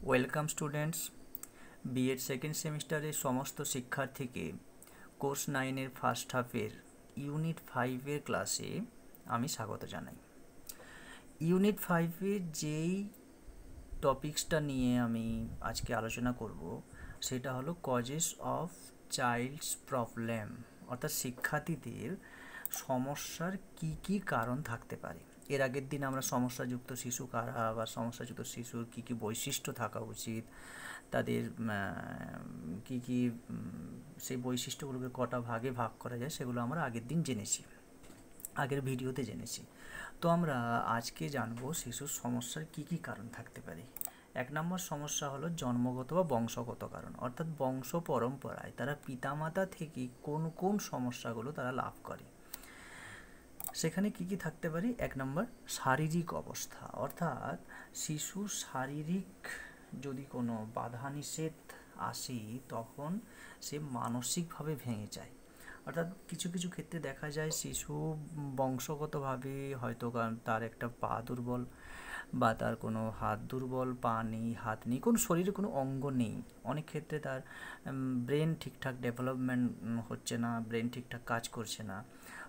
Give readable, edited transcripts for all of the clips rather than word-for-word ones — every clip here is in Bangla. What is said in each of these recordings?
ওয়েলকাম স্টুডেন্টস, বিএড সেকেন্ড সেমিস্টারের সমস্ত শিক্ষার্থীকে কোর্স 9-এর ফার্স্ট হাফের ইউনিট 5-এর ক্লাসে আমি স্বাগত জানাই। ইউনিট 5-এর যেই টপিক্সটা নিয়ে আমি আজকে আলোচনা করব সেটা হলো কজেস অফ চাইল্ডস প্রবলেম, অর্থাৎ শিক্ষার্থীদের সমস্যার কি কারণ থাকতে পারে। এর আগের দিন আমরা সমস্যাযুক্ত শিশু কারা বা সমস্যাযুক্ত শিশুর কি বৈশিষ্ট্য থাকা উচিত, তাদের কি সেই বৈশিষ্ট্যগুলোকে কটা ভাগে ভাগ করা যায় সেগুলো আমরা আগের দিন জেনেছি, আগের ভিডিওতে জেনেছি। তো আমরা আজকে জানবো শিশুর সমস্যার কি কারণ থাকতে পারে। 1 নম্বর সমস্যা হলো জন্মগত বা বংশগত কারণ, অর্থাৎ বংশ পরম্পরায় তারা পিতামাতা থেকে কোন সমস্যাগুলো তারা লাভ করে। সেখানে কি থাকতে পারে? 1 নম্বর শারীরিক অবস্থা, অর্থাৎ শিশুর শারীরিক যদি কোনো বাধা নিষেধ আসে তখন সে মানসিকভাবে ভেঙে যায়। অর্থাৎ কিছু ক্ষেত্রে দেখা যায় শিশু বংশগতভাবে হয়তো তার একটা পা দুর্বল বা তার কোনো হাত দুর্বল, পা নেই, হাত নেই, কোনো শরীরে কোনো অঙ্গ নেই। অনেক ক্ষেত্রে তার ব্রেন ঠিকঠাক ডেভেলপমেন্ট হচ্ছে না, ব্রেন ঠিকঠাক কাজ করছে না।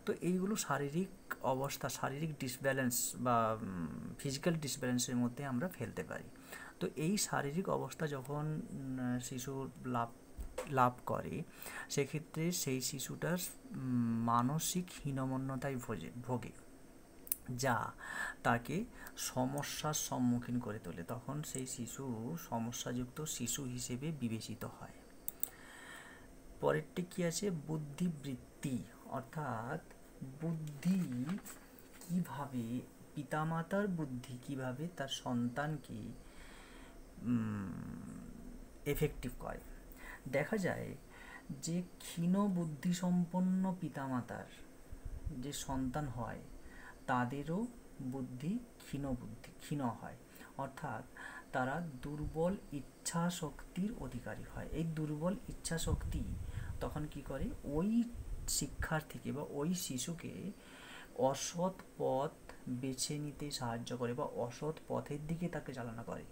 তো এইগুলো শারীরিক অবস্থা, শারীরিক ডিসব্যালেন্স বা ফিজিক্যাল ডিসব্যালেন্সের মধ্যে আমরা ফেলতে পারি। তো এই শারীরিক অবস্থা যখন শিশু লাভ করে সেক্ষেত্রে সেই শিশুটার মানসিক হীনমন্যতায় ভোগে, যা তাকে সমস্যার সম্মুখীন করে তোলে। তখন সেই শিশু সমস্যাযুক্ত শিশু হিসেবে বিবেচিত হয়। পরেরটি কি আছে? বুদ্ধিবৃত্তি, অর্থাৎ বুদ্ধি কিভাবে, পিতামাতার বুদ্ধি কিভাবে তার সন্তানকে এফেক্টিভ করে। দেখা যায় যে ক্ষীণ বুদ্ধিসম্পন্ন পিতামাতার যে সন্তান হয় তাদেরও বুদ্ধি ক্ষীণ হয়, অর্থাৎ তারা দুর্বল ইচ্ছা শক্তির অধিকারী হয়। এই দুর্বল ইচ্ছা শক্তি তখন কি করে? ওই শিক্ষার্থীকে বা ওই শিশুকে অসৎ পথ বেছে নিতে সাহায্য করে বা অসৎ পথের দিকে তাকে চালনা করে,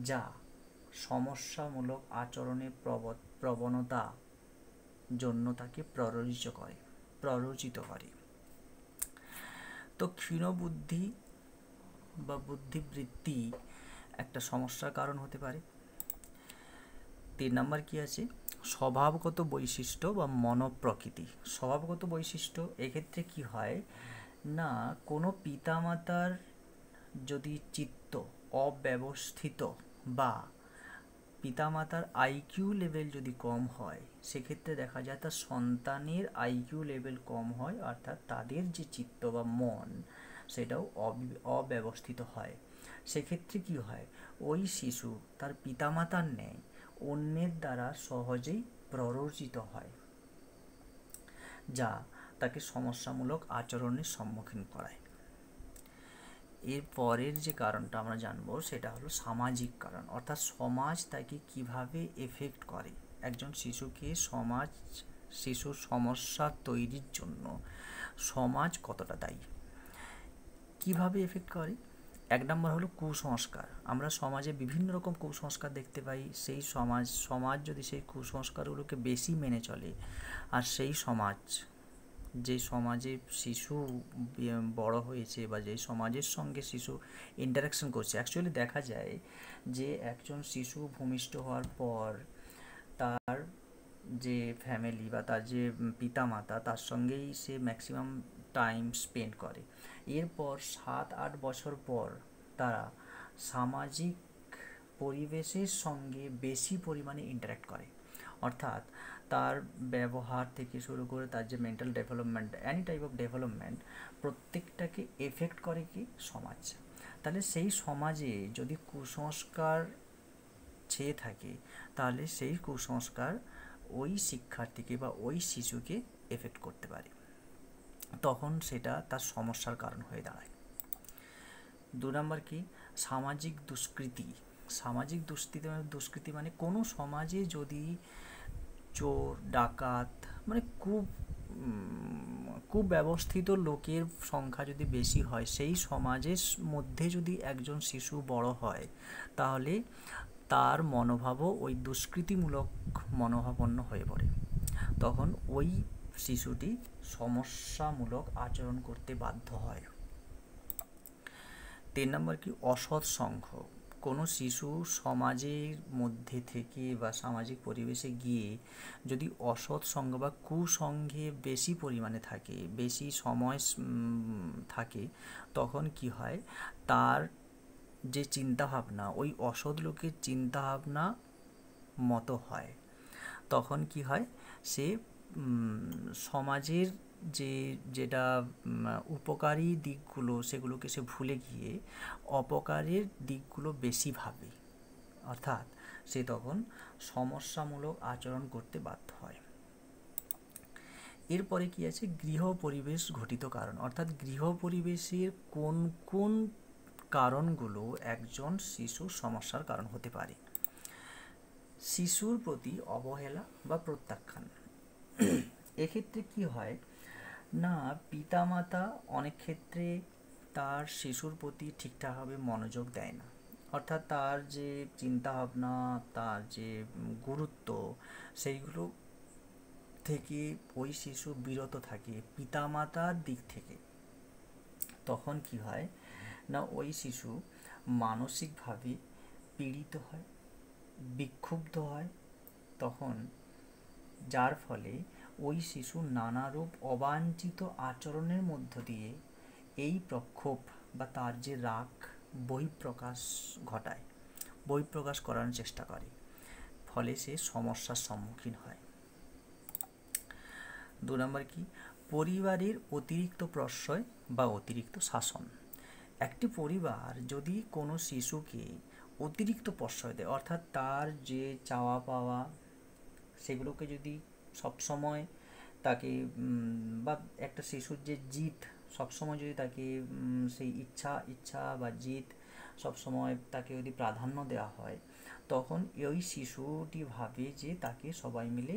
যা সমস্যামূলক আচরণের প্রবণতা জন্য তাকে প্ররোচিত করে। তো ক্ষীণ বুদ্ধি বা বুদ্ধিবৃত্তি একটা সমস্যার কারণ হতে পারে। 3 নম্বর কি আছে? স্বভাবগত বৈশিষ্ট্য বা মনোপ্রকৃতি। স্বভাবগত বৈশিষ্ট্য এক্ষেত্রে কি হয় না, কোনো পিতামাতার যদি চিত্ত অব্যবস্থিত বা পিতামাতার আইকিউ লেভেল যদি কম হয় সেক্ষেত্রে দেখা যায় তার সন্তানের আইকিউ লেভেল কম হয়, অর্থাৎ তাদের যে চিত্ত বা মন সেটাও অব্যবস্থিত হয়। সেক্ষেত্রে কি হয়? ওই শিশু তার পিতামাতার ন্যায় অন্যের দ্বারা সহজেই প্ররোচিত হয়, যা তাকে সমস্যামূলক আচরণের সম্মুখীন করায়। এর পরের যে কারণটা আমরা জানবো সেটা হলো সামাজিক কারণ, অর্থাৎ সমাজ তাকে কিভাবে এফেক্ট করে। একজন শিশুকে শিশুর সমস্যা তৈরির জন্য সমাজ কতটা দায়ী, কিভাবে এফেক্ট করে? 1 নম্বর হলো কুসংস্কার। আমরা সমাজে বিভিন্ন রকম কুসংস্কার দেখতে পাই। সেই সমাজ যদি সেই কুসংস্কারগুলোকে বেশি মেনে চলে, আর সেই যে সমাজে শিশু বড় হয়েছে বা যে সমাজের সঙ্গে শিশু ইন্টারাকশন করছে, অ্যাকচুয়ালি দেখা যায় যে একজন শিশু ভূমিষ্ঠ হওয়ার পর তার যে ফ্যামিলি বা তার যে পিতামাতা তার সঙ্গেই সে ম্যাক্সিমাম টাইম স্পেন্ড করে। এরপর 7-8 বছর পর তারা সামাজিক পরিবেশের সঙ্গে বেশি পরিমাণে ইন্টারাক্ট করে, অর্থাৎ তার ব্যবহার থেকে শুরু করে তার যে mental development, any type of development, প্রত্যেকটাকে এফেক্ট করে কি? সমাজ। তাহলে সেই সমাজে যদি কুসংস্কার ছেয়ে থাকে তাহলে সেই কুসংস্কার ওই শিক্ষার্থীকে বা ওই শিশুকে এফেক্ট করতে পারে, তখন সেটা তার সমস্যার কারণ হয়ে দাঁড়ায়। 2 নম্বর কি? সামাজিক দুষ্কৃতি। সামাজিক দুষ্কৃতি মানে কোনো সমাজে যদি চোর, ডাকাত, মানে কুব্যবস্থিত লোকের সংখ্যা যদি বেশি হয়, সেই সমাজের মধ্যে যদি একজন শিশু বড় হয় তাহলে তার মনোভাবও ওই দুষ্কৃতিমূলক মনোভাবাপন্ন হয়ে পড়ে। তখন ওই শিশুটি সমস্যামূলক আচরণ করতে বাধ্য হয়। 3 নম্বর কি, অসৎ সঙ্গ। কোনো শিশু সমাজের মধ্যে থেকে বা সামাজিক পরিবেশে গিয়ে যদি অসৎ সঙ্গ বা কুসঙ্গে বেশি পরিমাণে থাকে, বেশি সময় থাকে, তখন কি হয়, তার যে চিন্তাভাবনা ওই অসৎ লোকের চিন্তাভাবনা মতো হয়। তখন কি হয়, সে সমাজের যেটা উপকারী দিকগুলো সেগুলোকে সে ভুলে গিয়ে অপকারের দিকগুলো বেশি ভাবে, অর্থাৎ সে তখন সমস্যামূলক আচরণ করতে বাধ্য হয়। এরপরে কি আছে, গৃহ পরিবেশ ঘটিত কারণ, অর্থাৎ গৃহ পরিবেশের কোন কোন কারণগুলো একজন শিশুর সমস্যার কারণ হতে পারে। শিশুর প্রতি অবহেলা বা প্রত্যাখ্যান। এক্ষেত্রে কি হয় না, পিতামাতা অনেক ক্ষেত্রে তার শিশুর প্রতি ঠিকঠাকভাবে মনোযোগ দেয় না, অর্থাৎ তার যে চিন্তাভাবনা, তার যে গুরুত্ব, সেইগুলো থেকে ওই শিশু বিরত থাকে পিতামাতার দিক থেকে। তখন কি হয় না, ওই শিশু মানসিকভাবে পীড়িত হয়, বিক্ষুব্ধ হয়, তখন যার ফলে ওই শিশু নানারূপ অবাঞ্ছিত আচরণের মধ্য দিয়ে এই প্রক্ষোভ বা তার যে রাগ বহিঃপ্রকাশ করানোর চেষ্টা করে, ফলে সে সমস্যার সম্মুখীন হয়। 2 নম্বর কি, পরিবারের অতিরিক্ত প্রশ্রয় বা অতিরিক্ত শাসন। একটি পরিবার যদি কোনো শিশুকে অতিরিক্ত প্রশ্রয় দেয়, অর্থাৎ তার যে চাওয়া পাওয়া সেগুলোকে যদি সবসময় তাকে বা একটা শিশুর যে জিদ, সবসময় যদি তাকে সেই ইচ্ছা বা জিদ সবসময় তাকে যদি প্রাধান্য দেওয়া হয়, তখন ওই শিশুটি ভাবে যে তাকে সবাই মিলে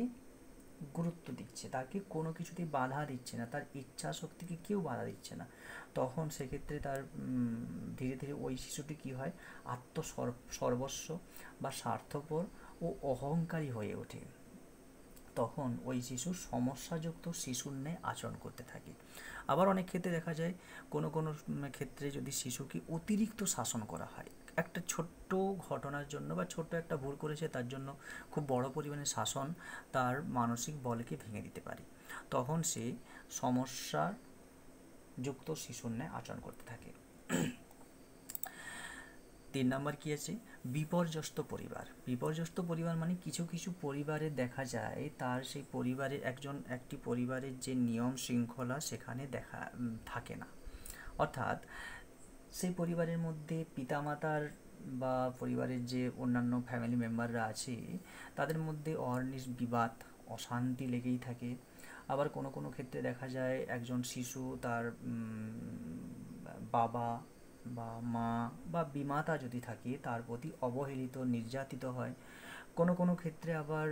গুরুত্ব দিচ্ছে, তাকে কোনো কিছুতেই বাধা দিচ্ছে না, তার ইচ্ছা শক্তিকে কেউ বাধা দিচ্ছে না। তখন সেক্ষেত্রে তার ধীরে ধীরে ওই শিশুটি কী হয়, সর্বস্ব বা স্বার্থপর ও অহংকারী হয়ে ওঠে। তখন ওই শিশু সমস্যাযুক্ত শিশুর ন্যায় আচরণ করতে থাকে। আবার অনেক ক্ষেত্রে দেখা যায় কোনো কোনো ক্ষেত্রে যদি শিশুকে অতিরিক্ত শাসন করা হয়, একটা ছোট্ট ঘটনার জন্য বা ছোট্ট একটা ভুল করেছে তার জন্য খুব বড় পরিমাণে শাসন তার মানসিক বলকে ভেঙে দিতে পারে। তখন সে সমস্যাযুক্ত শিশুর ন্যায় আচরণ করতে থাকে। 3 নম্বর কি আছে, বিপর্যস্ত পরিবার। বিপর্যস্ত পরিবার মানে কিছু কিছু পরিবারে দেখা যায় তার সেই পরিবারের একটি পরিবারের যে নিয়ম শৃঙ্খলা সেখানে থাকে না, অর্থাৎ সেই পরিবারের মধ্যে পিতামাতার বা পরিবারের যে অন্যান্য ফ্যামিলি মেম্বাররা আছে তাদের মধ্যে অহর্নিশ বিবাদ, অশান্তি লেগেই থাকে। আবার কোনো কোনো ক্ষেত্রে দেখা যায় একজন শিশু তার বাবা বা মা বা বিমাতা যদি থাকে তার প্রতি অবহেলিত, নির্যাতিত হয়। কোনো কোনো ক্ষেত্রে আবার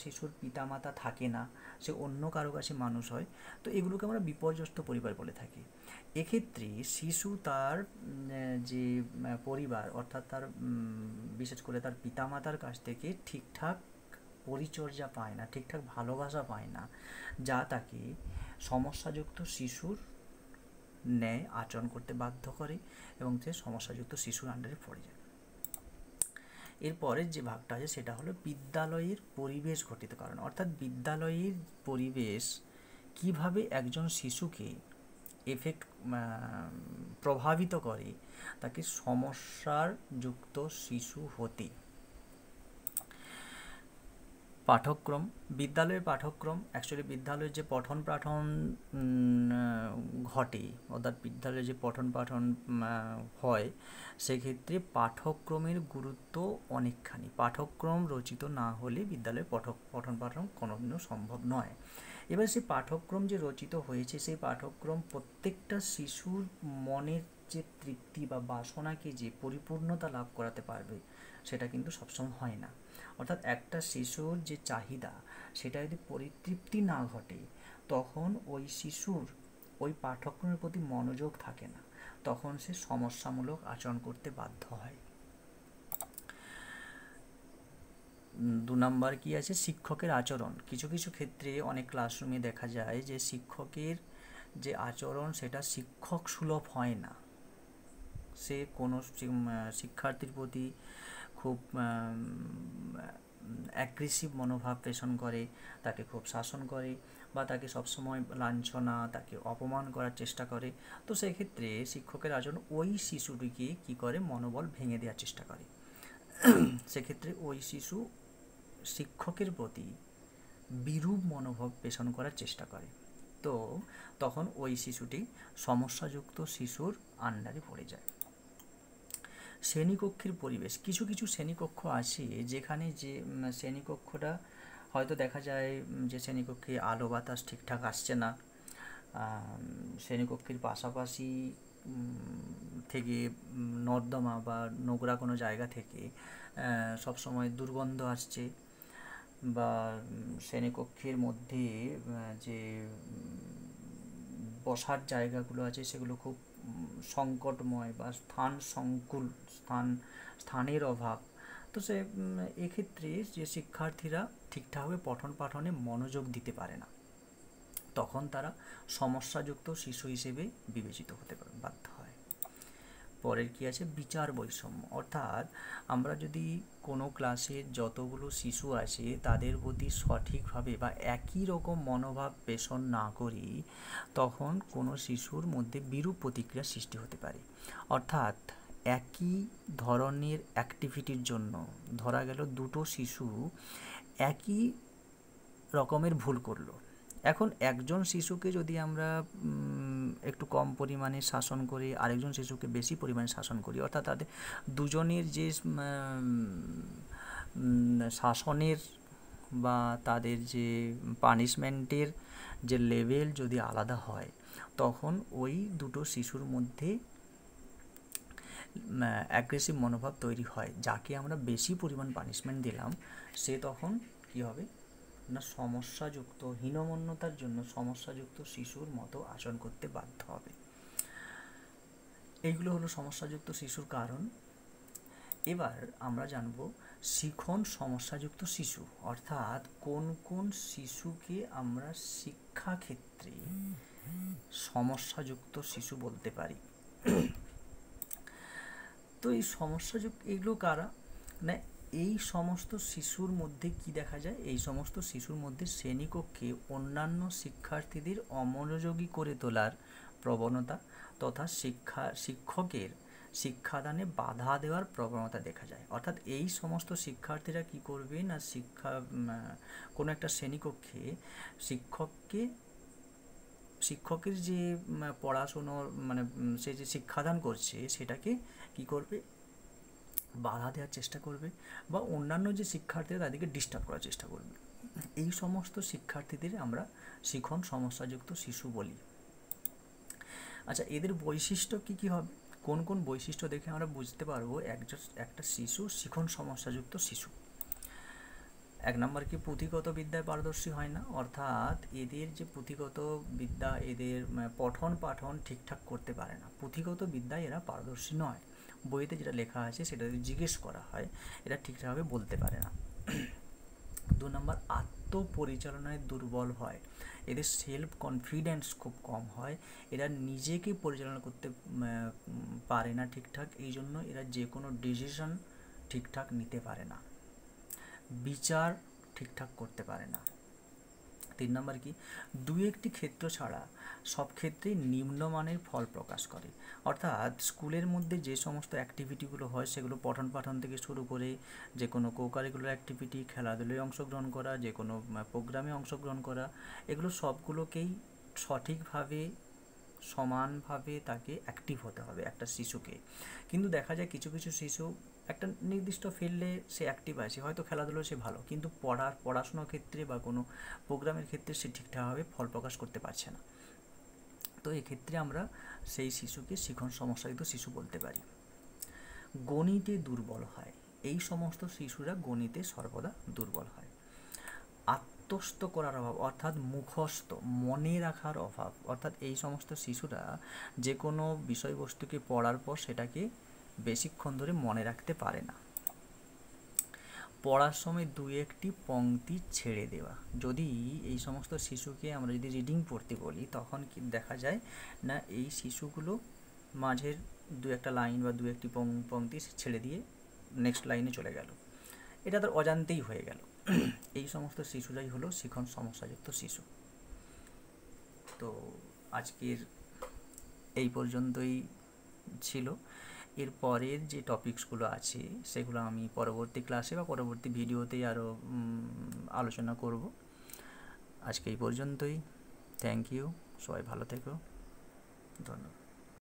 শিশুর পিতামাতা থাকে না, সে অন্য কারো কাছে মানুষ হয়। তো এগুলোকে আমরা বিপর্যস্ত পরিবার বলে থাকি। এক্ষেত্রে শিশু তার যে পরিবার, অর্থাৎ তার বিশেষ করে তার পিতামাতার কাছ থেকে ঠিকঠাক পরিচর্যা পায় না, ঠিকঠাক ভালোবাসা পায় না, যা তাকে সমস্যাযুক্ত শিশুর ন্যায় আচরণ করতে বাধ্য করে এবং সে সমস্যাযুক্ত শিশুর আন্ডারে পড়ে যায়। এরপরের যে ভাগটা আছে সেটা হলো বিদ্যালয়ের পরিবেশ ঘটিত কারণ, অর্থাৎ বিদ্যালয়ের পরিবেশ কিভাবে একজন শিশুকে প্রভাবিত করে তাকে সমস্যাযুক্ত শিশু হতে। পাঠ্যক্রম, বিদ্যালয়ের পাঠ্যক্রম, অ্যাকচুয়ালি বিদ্যালয়ের যে পঠন পাঠন ঘটে, অর্থাৎ বিদ্যালয়ে যে পঠন পাঠন হয়, সেক্ষেত্রে পাঠ্যক্রমের গুরুত্ব অনেকখানি। পাঠ্যক্রম রচিত না হলে বিদ্যালয়ে পঠন পাঠন কোনোদিনও সম্ভব নয়। এবার সেই পাঠ্যক্রম যে রচিত হয়েছে সেই পাঠ্যক্রম প্রত্যেকটা শিশুর মনের যে তৃপ্তি বা বাসনাকে যে পরিপূর্ণতা লাভ করাতে পারবে সেটা কিন্তু সবসময় হয় না। অর্থাৎ একটা শিশুর যে চাহিদা সেটা যদি পরিতৃপ্তি না ঘটে তখন ওই শিশুর ওই পাঠ্যক্রমের প্রতি মনোযোগ থাকে না, তখন সে সমস্যামূলক আচরণ করতে বাধ্য হয়। দু নম্বর কি আছে, শিক্ষকের আচরণ। কিছু কিছু ক্ষেত্রে অনেক ক্লাসরুমে দেখা যায় যে শিক্ষকের যে আচরণ সেটা শিক্ষক সুলভ হয় না। সে কোনো শিক্ষার্থীর প্রতি খুব অ্যাগ্রেসিভ মনোভাব পোষণ করে, তাকে খুব শাসন করে, বা তাকে সবসময় লাঞ্ছনা, তাকে অপমান করার চেষ্টা করে। তো সেক্ষেত্রে শিক্ষকের আচরণ ওই শিশুটিকে কী করে, মনোবল ভেঙে দেওয়ার চেষ্টা করে। সেক্ষেত্রে ওই শিশু শিক্ষকের প্রতি বিরূপ মনোভাব পোষণ করার চেষ্টা করে। তো তখন ওই শিশুটি সমস্যাযুক্ত শিশুর আন্ডারে পড়ে যায়। শ্রেণীকক্ষের পরিবেশ। কিছু কিছু শ্রেণীকক্ষ আছে যেখানে যে শ্রেণীকক্ষটা হয়তো দেখা যায় যে শ্রেণীকক্ষে আলো বাতাস ঠিকঠাক আসছে না, শ্রেণীকক্ষের পাশাপাশি থেকে নর্দমা বা নোংরা কোনো জায়গা থেকে সবসময় দুর্গন্ধ আসছে, বা শ্রেণীকক্ষের মধ্যে যে বসার জায়গাগুলো আছে সেগুলো খুব সংকটময় বা স্থানের অভাব। তো এক্ষেত্রে যে শিক্ষার্থীরা ঠিকঠাকভাবে পঠন পাঠনে মনোযোগ দিতে পারে না, তখন তারা সমস্যাযুক্ত শিশু হিসেবে বিবেচিত হতে বাধ্য হয়। পরের কি আছে, বিচার বৈষম্য। অর্থাৎ আমরা যদি কোনো ক্লাসের যতগুলো শিশু আছে তাদের প্রতি সঠিকভাবে বা একই রকম মনোভাব পোষণ না করি, তখন কোনো শিশুর মধ্যে বিরূপ প্রতিক্রিয়া সৃষ্টি হতে পারে। অর্থাৎ একই ধরনের অ্যাক্টিভিটির জন্য ধরা গেল দুটো শিশু একই রকমের ভুল করলো, এখন একজন শিশুকে যদি আমরা একটু কম পরিমাণে শাসন করি, আরেকজন শিশুকে বেশি পরিমাণে শাসন করি, অর্থাৎ তাদের দুজনের যে শাসনের বা তাদের যে পানিশমেন্টের যে লেভেল যদি আলাদা হয়, তখন ওই দুটো শিশুর মধ্যে অ্যাগ্রেসিভ মনোভাব তৈরি হয়। যাকে আমরা বেশি পরিমাণ পানিশমেন্ট দিলাম সে তখন কী হবে না, সমস্যাযুক্ত, হীনমন্যতার জন্য সমস্যাযুক্ত শিশুর মতো আচরণ করতে বাধ্য হবে। এইগুলো হলো সমস্যাযুক্ত শিশুর কারণ। এবার আমরা জানব শিখন সমস্যাযুক্ত শিশু, অর্থাৎ কোন কোন শিশুকে আমরা শিক্ষাক্ষেত্রে সমস্যাযুক্ত শিশু বলতে পারি। তো এই সমস্যাযুক্ত এগুলো কারা না, এই সমস্ত শিশুর মধ্যে কি দেখা যায়, এই সমস্ত শিশুর মধ্যে শ্রেণীকক্ষে অন্যান্য শিক্ষার্থীদের অমনোযোগী করে তোলার প্রবণতা তথা শিক্ষকের শিক্ষাদানে বাধা দেওয়ার প্রবণতা দেখা যায়। অর্থাৎ এই সমস্ত শিক্ষার্থীরা কি করবে না, কোনো একটা শ্রেণীকক্ষে শিক্ষকের যে পড়াশুনোর সে যে শিক্ষাদান করছে সেটাকে কি করবে, বাধা দেওয়ার চেষ্টা করবে, বা অন্যান্য যে শিক্ষার্থীরা তাদেরকে ডিস্টার্ব করার চেষ্টা করবে। এই সমস্ত শিক্ষার্থীদের আমরা শিখন সমস্যাযুক্ত শিশু বলি। আচ্ছা, এদের বৈশিষ্ট্য কি কি হবে, কোন কোন বৈশিষ্ট্য দেখে আমরা বুঝতে পারবো একটা শিশু শিখন সমস্যাযুক্ত শিশু। এক নম্বর কি, পুঁথিগত বিদ্যায় পারদর্শী হয় না, অর্থাৎ এদের যে পুঁথিগত বিদ্যা, এদের পঠন পাঠন ঠিকঠাক করতে পারে না, পুঁথিগত বিদ্যায় এরা পারদর্শী নয়, বইতে যেটা লেখা আছে সেটা যদি জিজ্ঞেস করা হয় এরা ঠিকঠাকভাবে বলতে পারে না। দু নম্বর, আত্মপরিচালনায় দুর্বল হয়, এদের সেলফ কনফিডেন্স খুব কম হয়, এরা নিজেকে পরিচালনা করতে পারে না ঠিকঠাক, এই জন্য এরা যে কোনো ডিসিশন ঠিকঠাক নিতে পারে না, বিচার ঠিকঠাক করতে পারে না। 3 নম্বর কি, দু একটি ক্ষেত্র ছাড়া সব ক্ষেত্রেই নিম্নমানের ফল প্রকাশ করে, অর্থাৎ স্কুলের মধ্যে যে সমস্ত অ্যাক্টিভিটিগুলো হয় সেগুলো পঠন পাঠন থেকে শুরু করে যে কোনো কোকারিকুলার অ্যাক্টিভিটি, খেলাধুলায় অংশগ্রহণ করা, যে কোনো প্রোগ্রামে অংশগ্রহণ করা, এগুলো সবগুলোকেই সঠিকভাবে সমানভাবে তাকে অ্যাক্টিভ হতে হবে একটা শিশুকে। কিন্তু দেখা যায় কিছু কিছু শিশু একটা নির্দিষ্ট ফিল্ডে সে অ্যাক্টিভ আছে, হয়তো খেলাধুলো সে ভালো, কিন্তু পড়াশোনার ক্ষেত্রে বা কোনো প্রোগ্রামের ক্ষেত্রে সে ঠিকঠাকভাবে ফল প্রকাশ করতে পারছে না। তো এক্ষেত্রে আমরা সেই শিশুকে শিখন সমস্যাযুক্ত শিশু বলতে পারি। গণিতে দুর্বল হয়, এই সমস্ত শিশুরা গণিতে সর্বদা দুর্বল হয়। আত্মস্থ করার অভাব, অর্থাৎ মুখস্থ মনে রাখার অভাব, অর্থাৎ এই সমস্ত শিশুরা যে কোনো বিষয়বস্তুকে পড়ার পর সেটাকে বেশিক্ষণ ধরে মনে রাখতে পারে না। পড়ার সময় দু একটি পংক্তি ছেড়ে দেওয়া। যদি এই সমস্ত শিশুকে আমরা যদি রিডিং পড়তে বলি, তখন কি দেখা যায় না, এই শিশুগুলো মাঝের দু একটা লাইন বা দু একটি পংক্তি ছেড়ে দিয়ে নেক্সট লাইনে চলে গেল, এটা তার অজান্তেই হয়ে গেল। এই সমস্ত শিশুরাই হলো শিখন সমস্যাযুক্ত শিশু। তো আজকের এই পর্যন্তই ছিল। এর পরের যে টপিকসগুলো আছে সেগুলো আমি পরবর্তী ক্লাসে বা পরবর্তী ভিডিওতে আরও আলোচনা করব। আজকে এই পর্যন্তই। থ্যাংক ইউ, সবাই ভালো থেকো, ধন্যবাদ।